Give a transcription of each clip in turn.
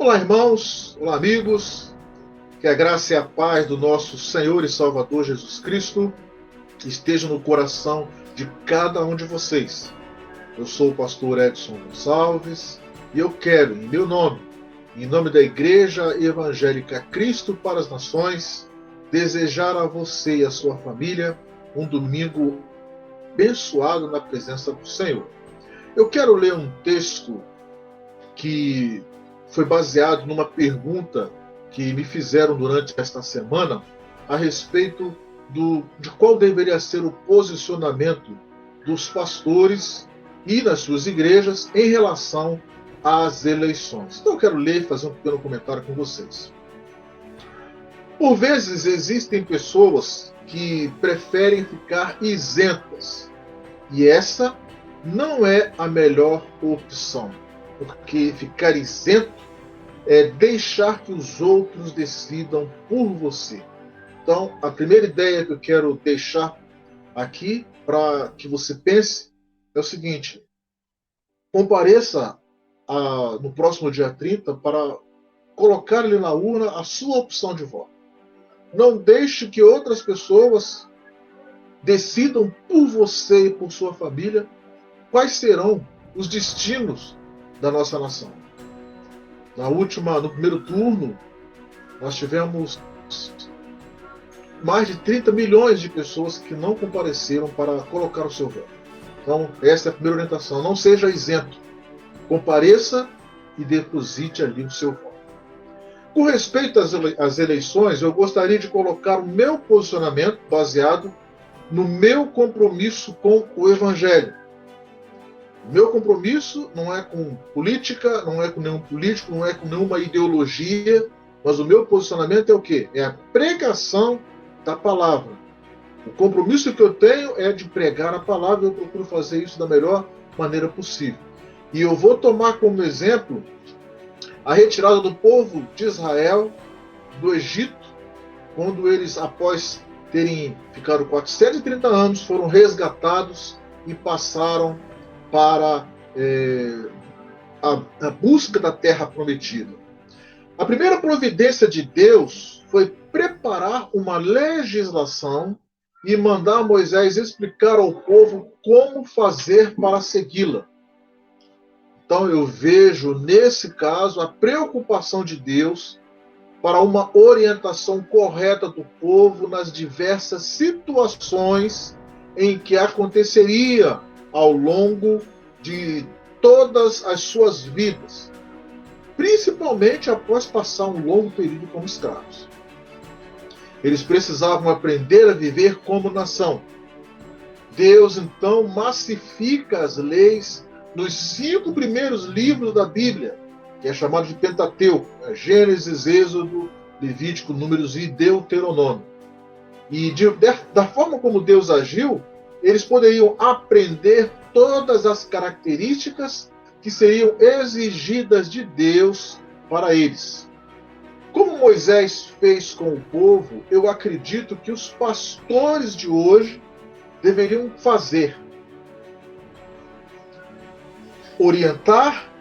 Olá, irmãos, olá, amigos, que a graça e a paz do nosso Senhor e Salvador Jesus Cristo estejam no coração de cada um de vocês. Eu sou o pastor Edson Gonçalves e eu quero, em meu nome, em nome da Igreja Evangélica Cristo para as Nações, desejar a você e a sua família um domingo abençoado na presença do Senhor. Eu quero ler um texto que foi baseado numa pergunta que me fizeram durante esta semana a respeito de qual deveria ser o posicionamento dos pastores e nas suas igrejas em relação às eleições. Então eu quero ler e fazer um pequeno comentário com vocês. Por vezes existem pessoas que preferem ficar isentas, e essa não é a melhor opção, porque ficar isento é deixar que os outros decidam por você. Então, a primeira ideia que eu quero deixar aqui para que você pense é o seguinte: compareça no próximo dia 30 para colocar ali na urna a sua opção de voto. Não deixe que outras pessoas decidam por você e por sua família quais serão os destinos da nossa nação. No primeiro turno, nós tivemos mais de 30 milhões de pessoas que não compareceram para colocar o seu voto. Então, essa é a primeira orientação. Não seja isento. Compareça e deposite ali o seu voto. Com respeito às eleições, eu gostaria de colocar o meu posicionamento baseado no meu compromisso com o Evangelho. Meu compromisso não é com política, não é com nenhum político, não é com nenhuma ideologia, mas o meu posicionamento é o quê? É a pregação da palavra. O compromisso que eu tenho é de pregar a palavra e eu procuro fazer isso da melhor maneira possível. E eu vou tomar como exemplo a retirada do povo de Israel do Egito, quando eles, após terem ficado 430 anos, foram resgatados e passaram para a busca da terra prometida. A primeira providência de Deus foi preparar uma legislação e mandar Moisés explicar ao povo como fazer para segui-la. Então eu vejo nesse caso a preocupação de Deus para uma orientação correta do povo nas diversas situações em que aconteceria ao longo de todas as suas vidas, principalmente após passar um longo período como escravos. Eles precisavam aprender a viver como nação. Deus, então, massifica as leis nos 5 primeiros livros da Bíblia, que é chamado de Pentateuco: Gênesis, Êxodo, Levítico, Números e Deuteronômio. E da forma como Deus agiu, eles poderiam aprender todas as características que seriam exigidas de Deus para eles. Como Moisés fez com o povo, eu acredito que os pastores de hoje deveriam fazer: orientar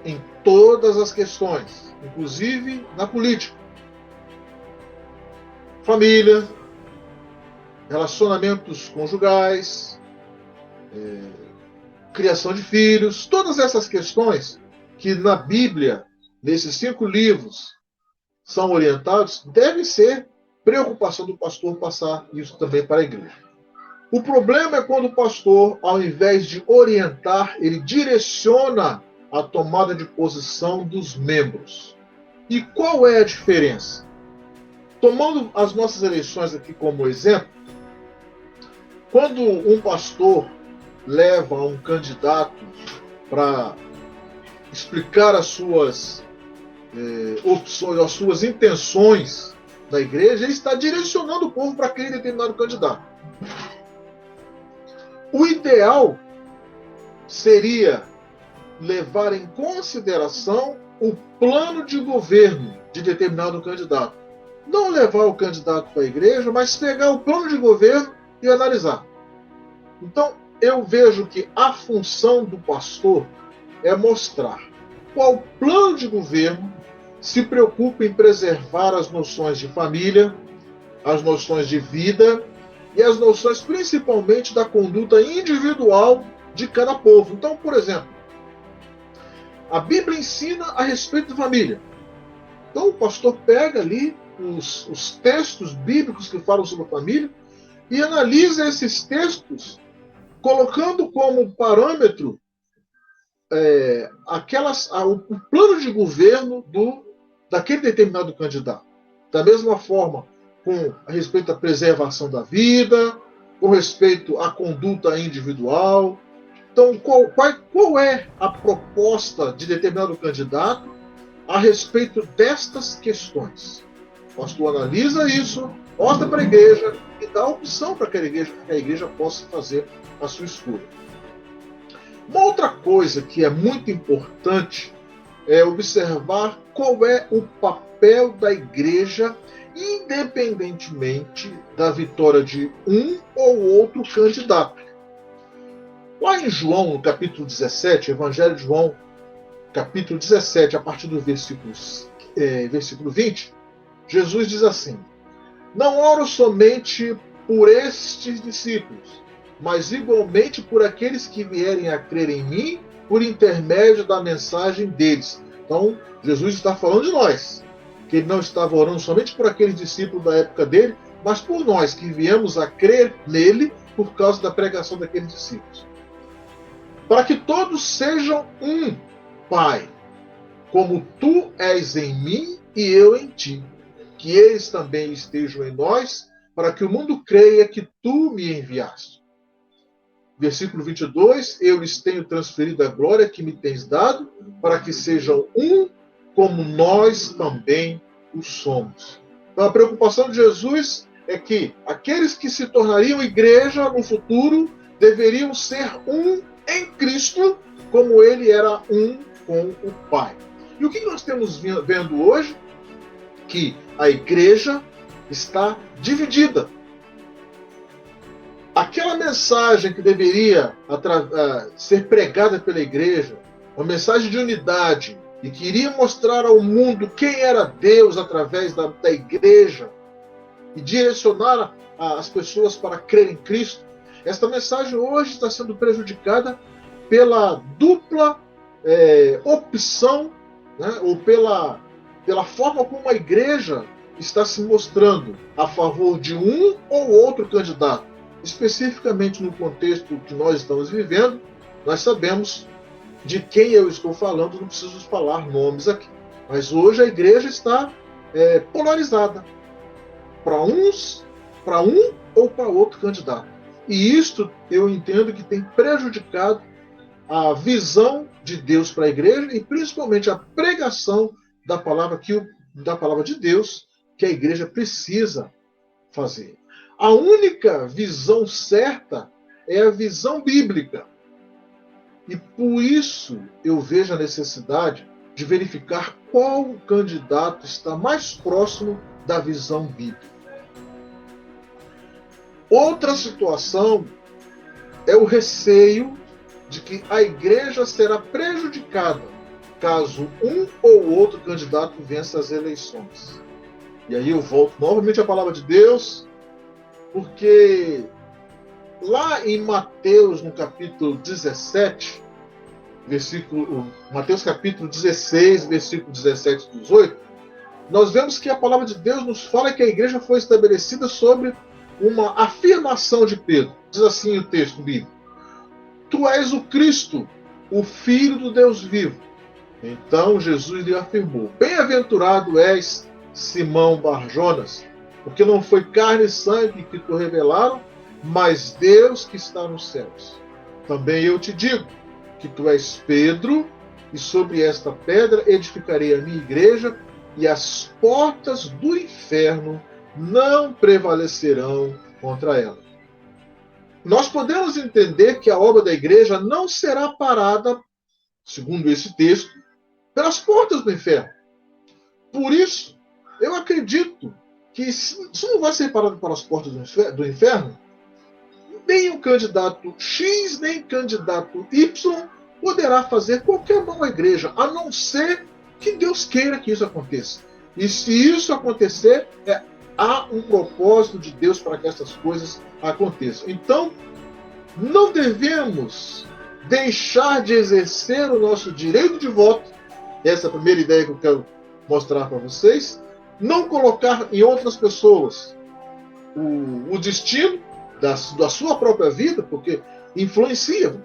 em todas as questões, inclusive na política, família, relacionamentos conjugais, criação de filhos, todas essas questões que na Bíblia, nesses 5 livros, são orientados, deve ser preocupação do pastor passar isso também para a igreja. O problema é quando o pastor, ao invés de orientar, ele direciona a tomada de posição dos membros. E qual é a diferença? Tomando as nossas eleições aqui como exemplo, quando um pastor leva um candidato para explicar as suas opções, as suas intenções da igreja, ele está direcionando o povo para aquele determinado candidato. O ideal seria levar em consideração o plano de governo de determinado candidato. Não levar o candidato para a igreja, mas pegar o plano de governo e analisar. Então, eu vejo que a função do pastor é mostrar qual plano de governo se preocupa em preservar as noções de família, as noções de vida e as noções principalmente da conduta individual de cada povo. Então, por exemplo, a Bíblia ensina a respeito de família. Então o pastor pega ali os textos bíblicos que falam sobre a família e analisa esses textos, colocando como parâmetro o plano de governo daquele determinado candidato. Da mesma forma, com a respeito à preservação da vida, com respeito à conduta individual. Então, qual é a proposta de determinado candidato a respeito destas questões? O pastor analisa isso, mostra para a igreja e dá opção para que a igreja possa fazer a sua escolha. Uma outra coisa que é muito importante é observar qual é o papel da igreja, independentemente da vitória de um ou outro candidato. Lá em João, no capítulo 17, Evangelho de João, capítulo 17, a partir do versículo 20, Jesus diz assim: não oro somente por estes discípulos, mas igualmente por aqueles que vierem a crer em mim por intermédio da mensagem deles. Então, Jesus está falando de nós, que ele não estava orando somente por aqueles discípulos da época dele, mas por nós que viemos a crer nele por causa da pregação daqueles discípulos. Para que todos sejam um, Pai, como tu és em mim e eu em ti, que eles também estejam em nós, para que o mundo creia que tu me enviaste. Versículo 22, eu lhes tenho transferido a glória que me tens dado, para que sejam um, como nós também o somos. Então a preocupação de Jesus é que aqueles que se tornariam igreja no futuro deveriam ser um em Cristo, como ele era um com o Pai. E o que nós temos vendo hoje? Que a igreja está dividida. Aquela mensagem que deveria ser pregada pela igreja, uma mensagem de unidade, e que iria mostrar ao mundo quem era Deus através da igreja, e direcionar as pessoas para crer em Cristo, esta mensagem hoje está sendo prejudicada pela dupla opção, né, ou pela forma como a igreja está se mostrando a favor de um ou outro candidato. Especificamente no contexto que nós estamos vivendo, nós sabemos de quem eu estou falando, não preciso falar nomes aqui. Mas hoje a igreja está polarizada para um ou para outro candidato. E isto eu entendo que tem prejudicado a visão de Deus para a igreja e principalmente a pregação da palavra de Deus que a igreja precisa fazer. A única visão certa é a visão bíblica. E por isso eu vejo a necessidade de verificar qual candidato está mais próximo da visão bíblica. Outra situação é o receio de que a igreja será prejudicada caso um ou outro candidato vença as eleições. E aí eu volto novamente à palavra de Deus, porque lá em Mateus, no capítulo 17, Mateus capítulo 16, versículo 17 e 18, nós vemos que a palavra de Deus nos fala que a igreja foi estabelecida sobre uma afirmação de Pedro. Diz assim o texto bíblico: tu és o Cristo, o Filho do Deus vivo. Então Jesus lhe afirmou: bem-aventurado és, Simão Barjonas, porque não foi carne e sangue que te revelaram, mas Deus que está nos céus. Também eu te digo que tu és Pedro, e sobre esta pedra edificarei a minha igreja, e as portas do inferno não prevalecerão contra ela. Nós podemos entender que a obra da igreja não será parada, segundo esse texto, pelas portas do inferno. Por isso, eu acredito que isso não vai ser parado pelas portas do inferno. Nem o candidato X, nem o candidato Y poderá fazer qualquer mal à igreja, a não ser que Deus queira que isso aconteça. E se isso acontecer, há um propósito de Deus para que essas coisas aconteçam. Então, não devemos deixar de exercer o nosso direito de voto. Essa é a primeira ideia que eu quero mostrar para vocês. Não colocar em outras pessoas o destino da sua própria vida, porque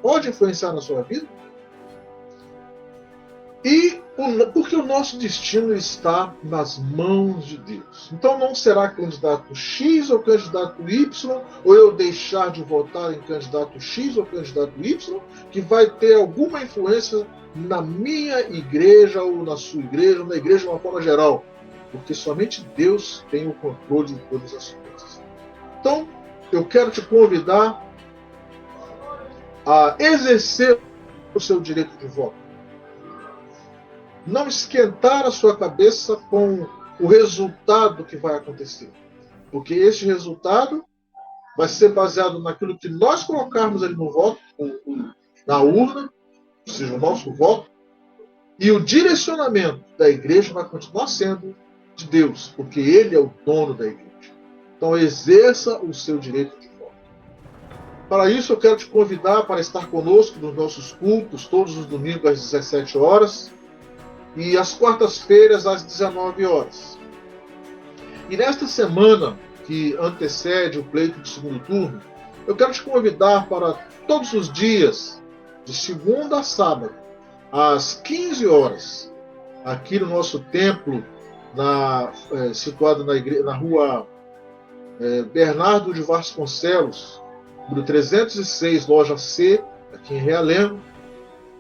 pode influenciar na sua vida. E porque o nosso destino está nas mãos de Deus. Então não será candidato X ou candidato Y, ou eu deixar de votar em candidato X ou candidato Y, que vai ter alguma influência na minha igreja, ou na sua igreja, ou na igreja de uma forma geral. Porque somente Deus tem o controle de todas as coisas. Então, eu quero te convidar a exercer o seu direito de voto. Não esquentar a sua cabeça com o resultado que vai acontecer. Porque esse resultado vai ser baseado naquilo que nós colocarmos ali no voto, na urna, ou seja, o nosso voto, e o direcionamento da igreja vai continuar sendo de Deus, porque Ele é o dono da igreja. Então exerça o seu direito de voto. Para isso, eu quero te convidar para estar conosco nos nossos cultos, todos os domingos às 17 horas e às quartas-feiras às 19 horas. E nesta semana que antecede o pleito de segundo turno, eu quero te convidar para todos os dias, de segunda a sábado, às 15 horas, aqui no nosso templo, situado na rua Bernardo de Vasconcelos, número 306, loja C, aqui em Realengo,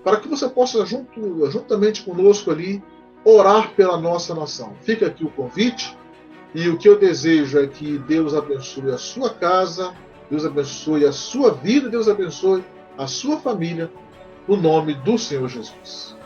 para que você possa, juntamente conosco ali, orar pela nossa nação. Fica aqui o convite, e o que eu desejo é que Deus abençoe a sua casa, Deus abençoe a sua vida, Deus abençoe a sua família, no nome do Senhor Jesus.